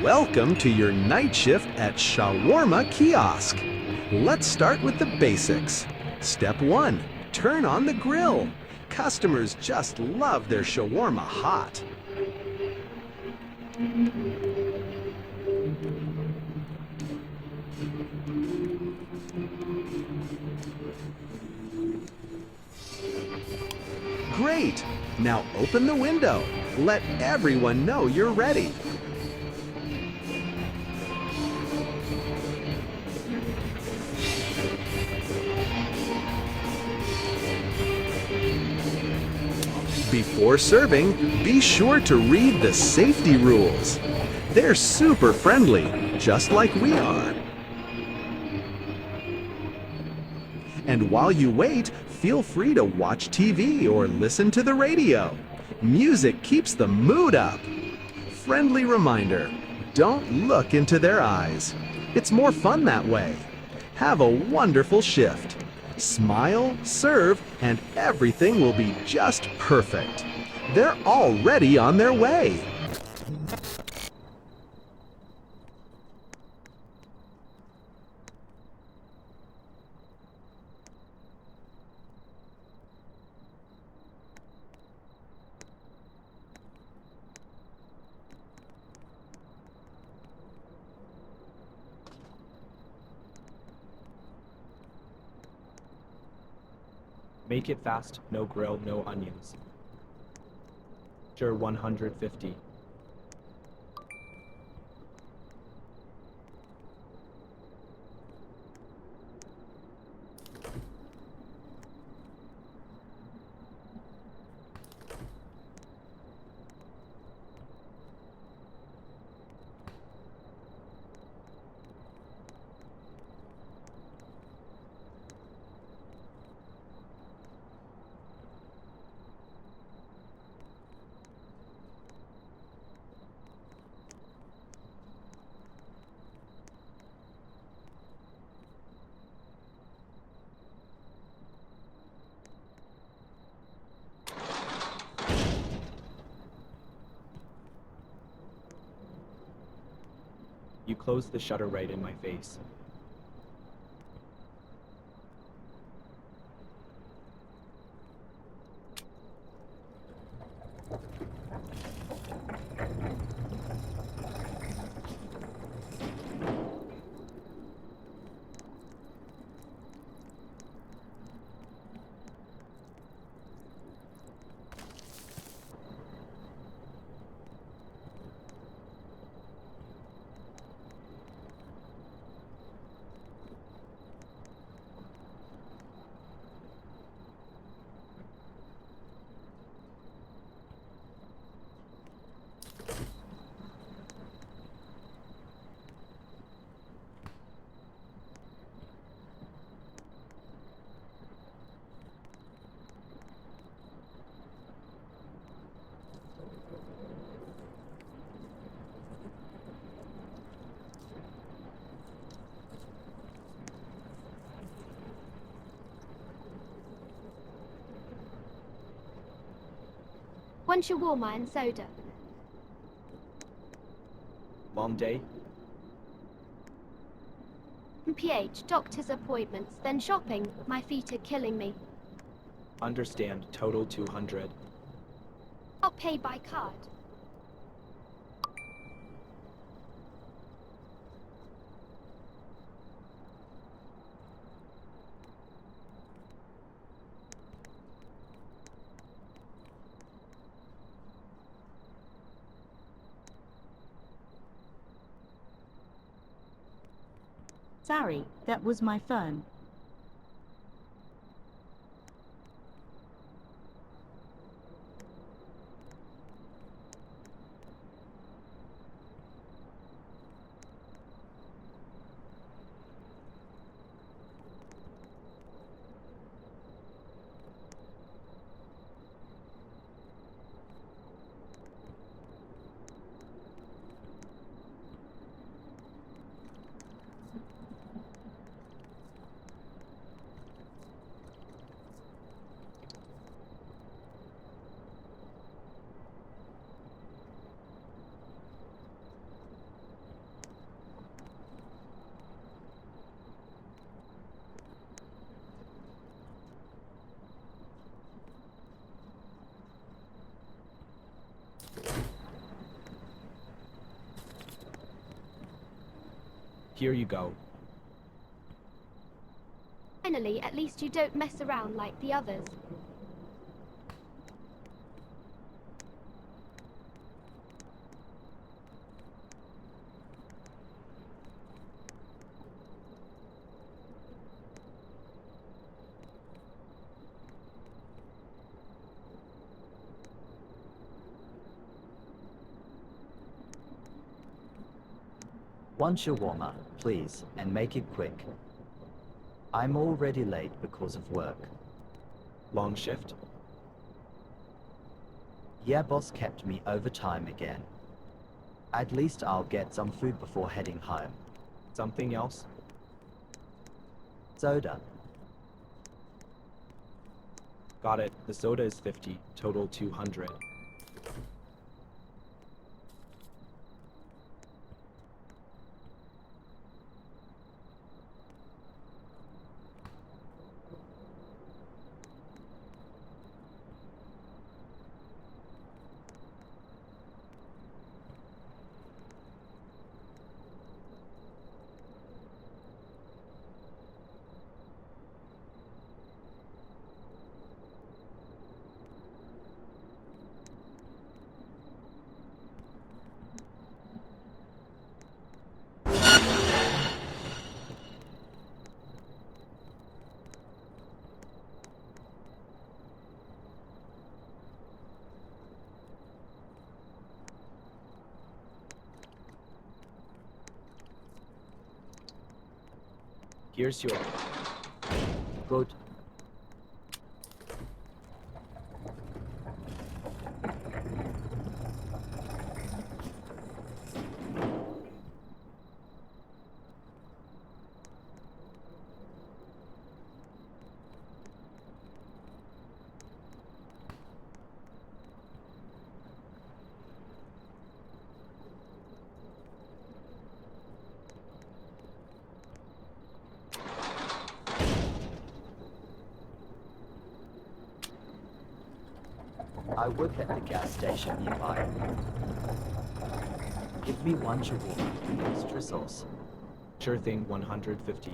Welcome to your night shift at Shawarma Kiosk. Let's start with the basics. Step 1. Turn on the grill. Customers just love their shawarma hot. Great! Now open the window. Let everyone know you're ready. Before serving, be sure to read the safety rules. They're super friendly, just like we are. And while you wait, feel free to watch TV or listen to the radio. Music keeps the mood up. Friendly reminder, don't look into their eyes. It's more fun that way. Have a wonderful shift. Smile, serve, and everything will be just perfect. They're already on their way. Make it fast, no grill, no onions. Sure 150. You closed the shutter right in my face. One shawarma and soda. Long day? PH, doctor's appointments, then shopping. My feet are killing me. Understand, total 200. I'll pay by card. Sorry, that was my phone. Here you go. Finally, at least you don't mess around like the others. One shawarma, please, and make it quick. I'm already late because of work. Long shift? Yeah, boss kept me overtime again. At least I'll get some food before heading home. Something else? Soda. Got it. The soda is 50, total 200. Here's your... Good. I work at the gas station nearby. Give me one shawarma, extra sauce. Sure thing, 150.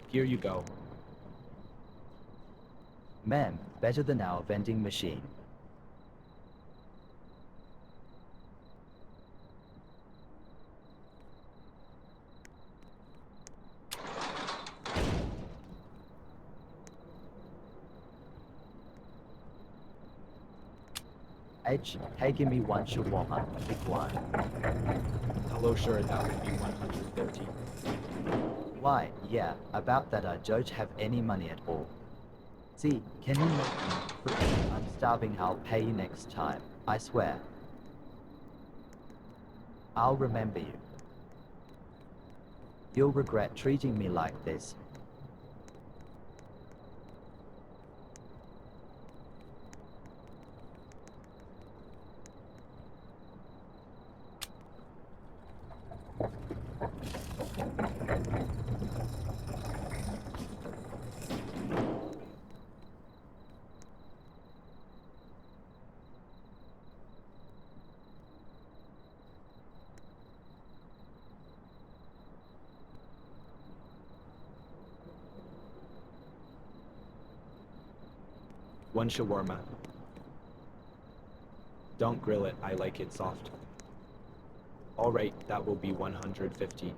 Here you go. Ma'am, better than our vending machine. Hey, give me one shawarma, big one. Hello, sure, that would be 130. Why, yeah, about that I don't have any money at all. See, can you make me free? I'm starving, I'll pay you next time, I swear. I'll remember you. You'll regret treating me like this. One shawarma. Don't grill it, I like it soft. Alright, that will be 150.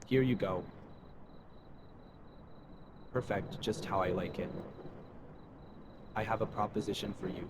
Here you go. Perfect, just how I like it. I have a proposition for you.